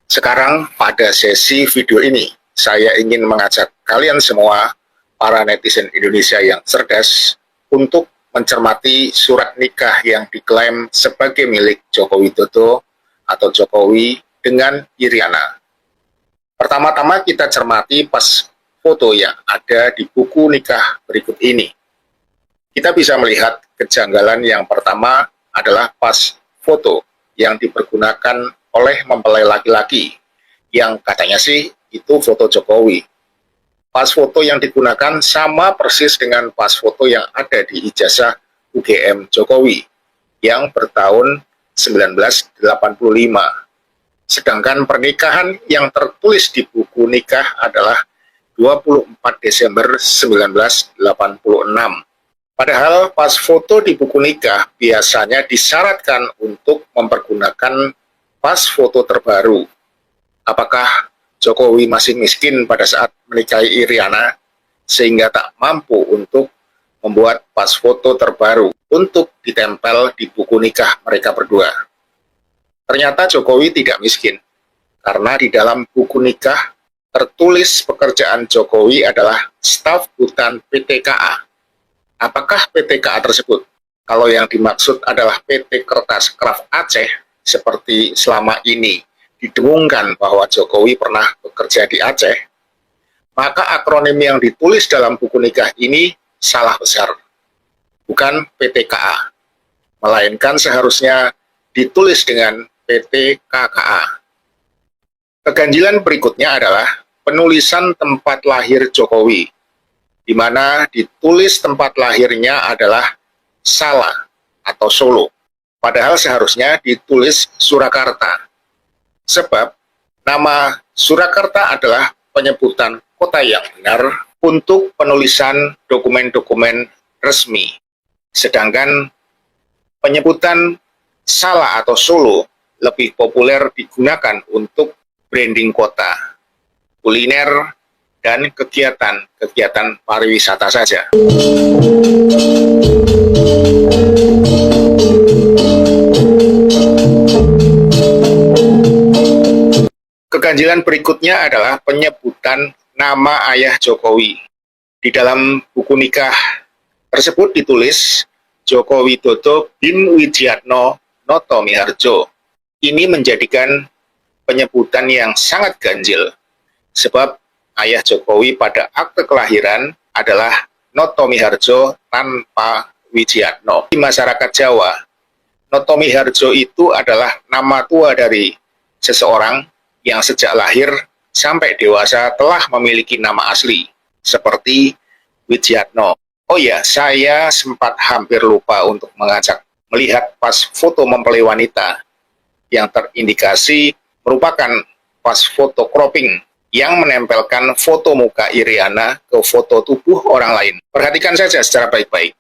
Sekarang pada sesi video ini, saya ingin mengajak kalian semua, para netizen Indonesia yang cerdas, untuk mencermati surat nikah yang diklaim sebagai milik Joko Widodo atau Jokowi dengan Iriana. Pertama-tama kita cermati pas foto yang ada di buku nikah berikut ini. Kita bisa melihat kejanggalan yang pertama adalah pas foto yang dipergunakan oleh mempelai laki-laki, yang katanya sih itu foto Jokowi. Pas foto yang digunakan sama persis dengan pas foto yang ada di ijazah UGM Jokowi yang bertahun 1985. Sedangkan pernikahan yang tertulis di buku nikah adalah 24 Desember 1986. Padahal pas foto di buku nikah biasanya disyaratkan untuk mempergunakan pas foto terbaru. Apakah Jokowi masih miskin pada saat menikahi Iriana sehingga tak mampu untuk membuat pas foto terbaru untuk ditempel di buku nikah mereka berdua? Ternyata Jokowi tidak miskin, karena di dalam buku nikah tertulis pekerjaan Jokowi adalah staf hutan PT KA. Apakah PT KA tersebut? Kalau yang dimaksud adalah PT Kertas Kraft Aceh, seperti selama ini didengungkan bahwa Jokowi pernah bekerja di Aceh, maka akronim yang ditulis dalam buku nikah ini salah besar. Bukan PT KA, melainkan seharusnya ditulis dengan PT KKA. Keganjilan berikutnya adalah penulisan tempat lahir Jokowi, di mana ditulis tempat lahirnya adalah Salah atau Solo. Padahal seharusnya ditulis Surakarta. Sebab nama Surakarta adalah penyebutan kota yang benar untuk penulisan dokumen-dokumen resmi. Sedangkan penyebutan Salah atau Solo lebih populer digunakan untuk branding kota, kuliner, dan kegiatan-kegiatan pariwisata saja. Keganjilan berikutnya adalah penyebutan nama ayah Jokowi. Di dalam buku nikah tersebut ditulis Joko Widodo bin Wijiatno Noto Miharjo. Ini menjadikan penyebutan yang sangat ganjil, sebab ayah Jokowi pada akte kelahiran adalah Noto Miharjo tanpa Wijiatno. Di masyarakat Jawa, Noto Miharjo itu adalah nama tua dari seseorang yang sejak lahir sampai dewasa telah memiliki nama asli, seperti Wijiatno. Oh ya, saya sempat hampir lupa untuk mengajak melihat pas foto mempelai wanita yang terindikasi merupakan pas foto cropping yang menempelkan foto muka Iriana ke foto tubuh orang lain. Perhatikan saja secara baik-baik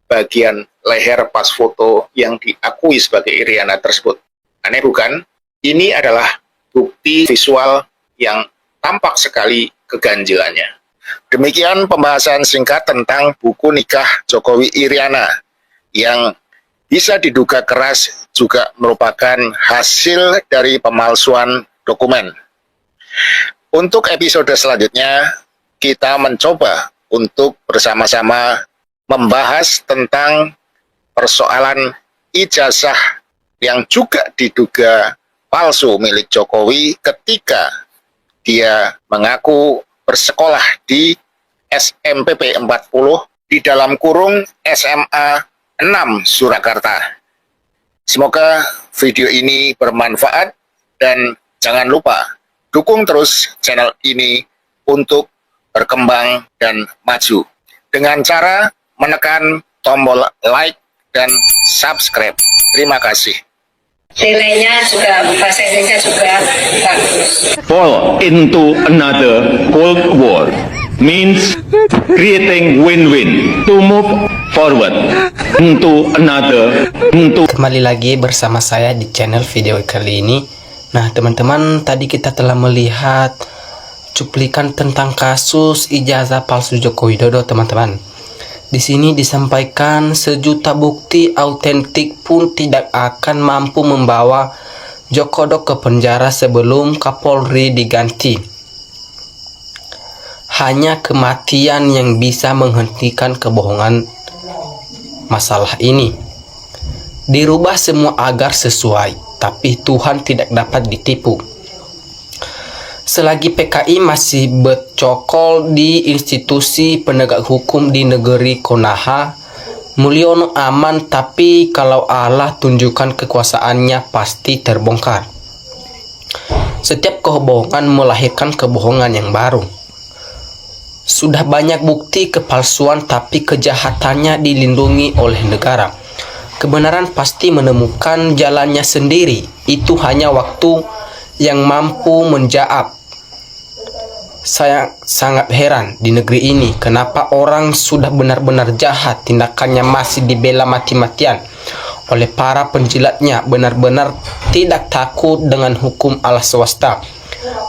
bagian leher pas foto yang diakui sebagai Iriana tersebut. Aneh bukan? Ini adalah bukti visual yang tampak sekali keganjilannya. Demikian pembahasan singkat tentang buku nikah Jokowi Iriana yang bisa diduga keras juga merupakan hasil dari pemalsuan dokumen. Untuk episode selanjutnya, kita mencoba untuk bersama-sama membahas tentang persoalan ijazah yang juga diduga palsu milik Jokowi ketika dia mengaku bersekolah di SMPP 40 di dalam kurung SMA 6 Surakarta. Semoga video ini bermanfaat dan jangan lupa dukung terus channel ini untuk berkembang dan maju dengan cara menekan tombol like dan subscribe. Terima kasih. Nilainya juga, bahasa Indonesia juga bagus. Fall into another Cold War means creating win-win to move forward into another. Kembali lagi bersama saya di channel video kali ini. Nah teman-teman, tadi kita telah melihat cuplikan tentang kasus ijazah palsu Joko Widodo, teman-teman. Di sini disampaikan sejuta bukti autentik pun tidak akan mampu membawa Jokowi ke penjara sebelum Kapolri diganti. Hanya kematian yang bisa menghentikan kebohongan masalah ini. Dirubah semua agar sesuai, tapi Tuhan tidak dapat ditipu. Selagi PKI masih bercokol di institusi penegak hukum di negeri Konoha, Mulyono aman, tapi kalau Allah tunjukkan kekuasaannya pasti terbongkar. Setiap kebohongan melahirkan kebohongan yang baru. Sudah banyak bukti kepalsuan, tapi kejahatannya dilindungi oleh negara. Kebenaran pasti menemukan jalannya sendiri. Itu hanya waktu yang mampu menjawab. Saya sangat heran di negeri ini kenapa orang sudah benar-benar jahat tindakannya masih dibela mati-matian oleh para penjilatnya, benar-benar tidak takut dengan hukum Allah swasta.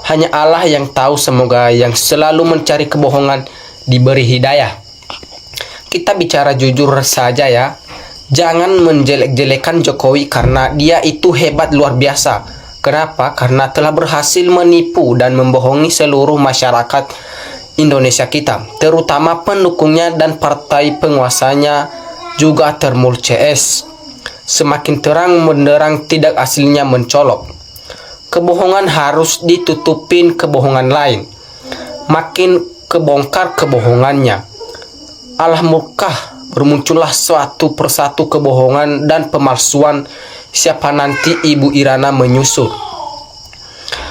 Hanya Allah yang tahu, semoga yang selalu mencari kebohongan diberi hidayah. Kita bicara jujur saja ya. Jangan menjelek-jelekan Jokowi karena dia itu hebat luar biasa. Kenapa? Karena telah berhasil menipu dan membohongi seluruh masyarakat Indonesia kita, terutama pendukungnya dan partai penguasanya juga termul CS. Semakin terang benderang tidak aslinya mencolok. Kebohongan harus ditutupin kebohongan lain. Makin kebongkar kebohongannya, Allah murka, bermuncullah suatu persatu kebohongan dan pemalsuan. Siapa nanti Ibu Irana menyusul.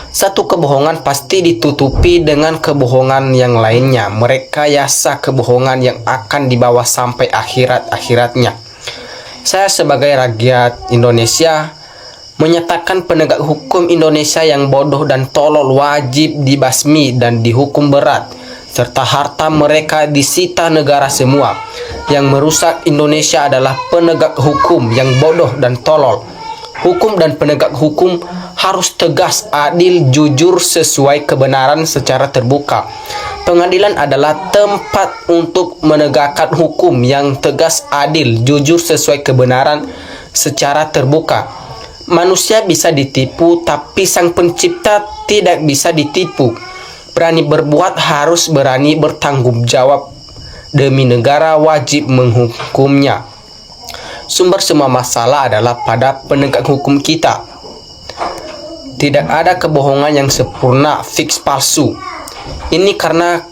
Satu kebohongan pasti ditutupi dengan kebohongan yang lainnya. Merekayasa kebohongan yang akan dibawa sampai akhirat-akhiratnya. Saya sebagai rakyat Indonesia menyatakan penegak hukum Indonesia yang bodoh dan tolol wajib dibasmi dan dihukum berat, serta harta mereka disita negara semua. Yang merusak Indonesia adalah penegak hukum yang bodoh dan tolol. Hukum dan penegak hukum harus tegas, adil, jujur, sesuai kebenaran secara terbuka. Pengadilan adalah tempat untuk menegakkan hukum yang tegas, adil, jujur, sesuai kebenaran secara terbuka. Manusia bisa ditipu, tapi Sang Pencipta tidak bisa ditipu. Berani berbuat harus berani bertanggung jawab. Demi negara wajib menghukumnya. Sumber semua masalah adalah pada penegak hukum kita. Tidak ada kebohongan yang sempurna, fix palsu. Ini karena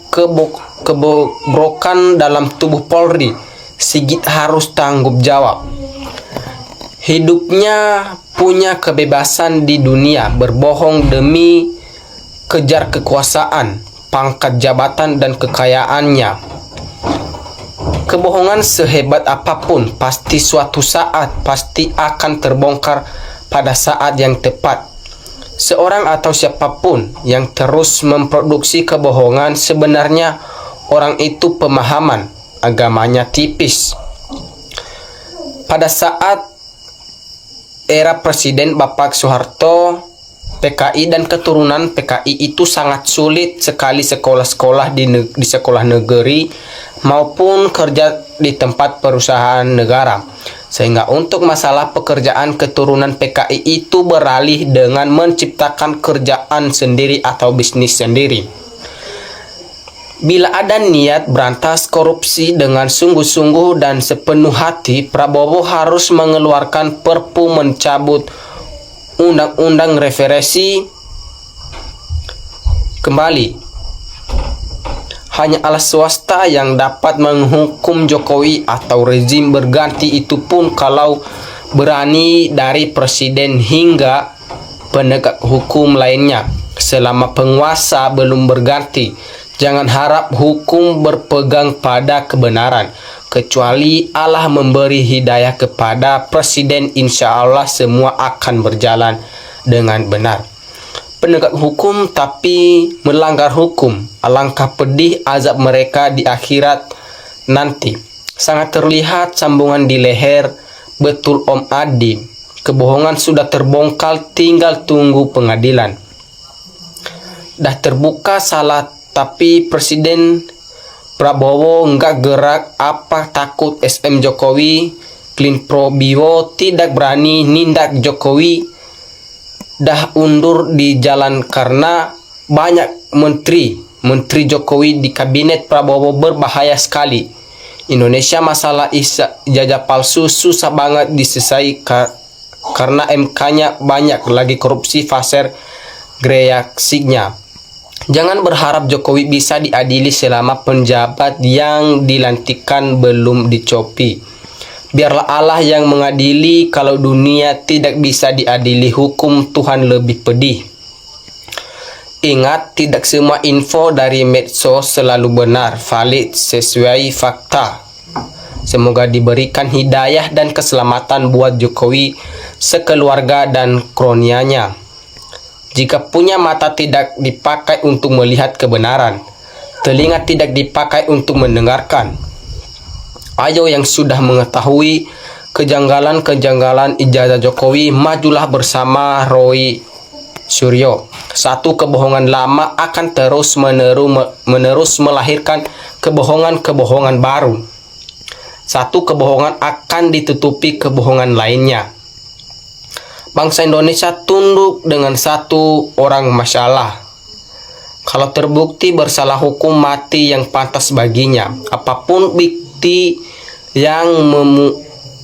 kebobrokan dalam tubuh Polri. Sigit harus tanggung jawab. Hidupnya punya kebebasan di dunia, berbohong demi kejar kekuasaan, pangkat jabatan, dan kekayaannya. Kebohongan sehebat apapun pasti suatu saat pasti akan terbongkar pada saat yang tepat. Seorang atau siapapun yang terus memproduksi kebohongan, sebenarnya orang itu pemahaman agamanya tipis. Pada saat era Presiden Bapak Soeharto, PKI dan keturunan PKI itu sangat sulit sekali sekolah-sekolah di sekolah negeri maupun kerja di tempat perusahaan negara. Sehingga untuk masalah pekerjaan keturunan PKI itu beralih dengan menciptakan kerjaan sendiri atau bisnis sendiri. Bila ada niat berantas korupsi dengan sungguh-sungguh dan sepenuh hati, Prabowo harus mengeluarkan Perpu mencabut Undang-Undang Referensi kembali. Hanya alas swasta yang dapat menghukum Jokowi atau rezim berganti, itu pun kalau berani dari presiden hingga penegak hukum lainnya. Selama penguasa belum berganti, jangan harap hukum berpegang pada kebenaran. Kecuali Allah memberi hidayah kepada presiden, insya Allah semua akan berjalan dengan benar. Penegak hukum tapi melanggar hukum, alangkah pedih azab mereka di akhirat nanti. Sangat terlihat sambungan di leher, betul Om Adi. Kebohongan sudah terbongkar, tinggal tunggu pengadilan. Dah terbuka salah, tapi Presiden Prabowo enggak gerak, apa takut SM Jokowi, Klin Probiwo tidak berani nindak Jokowi. dah undur di jalan karena banyak menteri Jokowi di kabinet Prabowo berbahaya sekali. Indonesia masalah ijazah palsu susah banget diselesaikan karena MK-nya banyak lagi korupsi faser reaksinya. Jangan berharap Jokowi bisa diadili selama penjabat yang dilantikan belum dicopi. Biarlah Allah yang mengadili, kalau dunia tidak bisa diadili, hukum Tuhan lebih pedih. Ingat, tidak semua info dari medsos selalu benar, valid, sesuai fakta. Semoga diberikan hidayah dan keselamatan buat Jokowi, sekeluarga dan kronianya. Jika punya mata tidak dipakai untuk melihat kebenaran, telinga tidak dipakai untuk mendengarkan. Ayo yang sudah mengetahui kejanggalan-kejanggalan ijazah Jokowi, majulah bersama Roy Suryo. Satu kebohongan lama akan terus-menerus melahirkan kebohongan-kebohongan baru. Satu kebohongan akan ditutupi kebohongan lainnya. Bangsa Indonesia tunduk dengan satu orang masalah. Kalau terbukti bersalah, hukum mati yang pantas baginya. Apapun bukti yang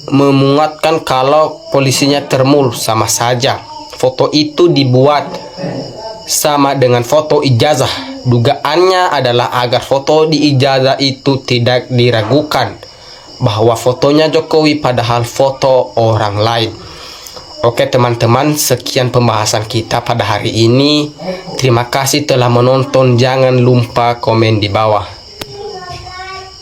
memuatkan kalau polisinya termul, sama saja. Foto itu dibuat sama dengan foto ijazah. Dugaannya adalah agar foto di ijazah itu tidak diragukan bahwa fotonya Jokowi padahal foto orang lain. Oke teman-teman, sekian pembahasan kita pada hari ini. Terima kasih telah menonton. Jangan lupa komen di bawah.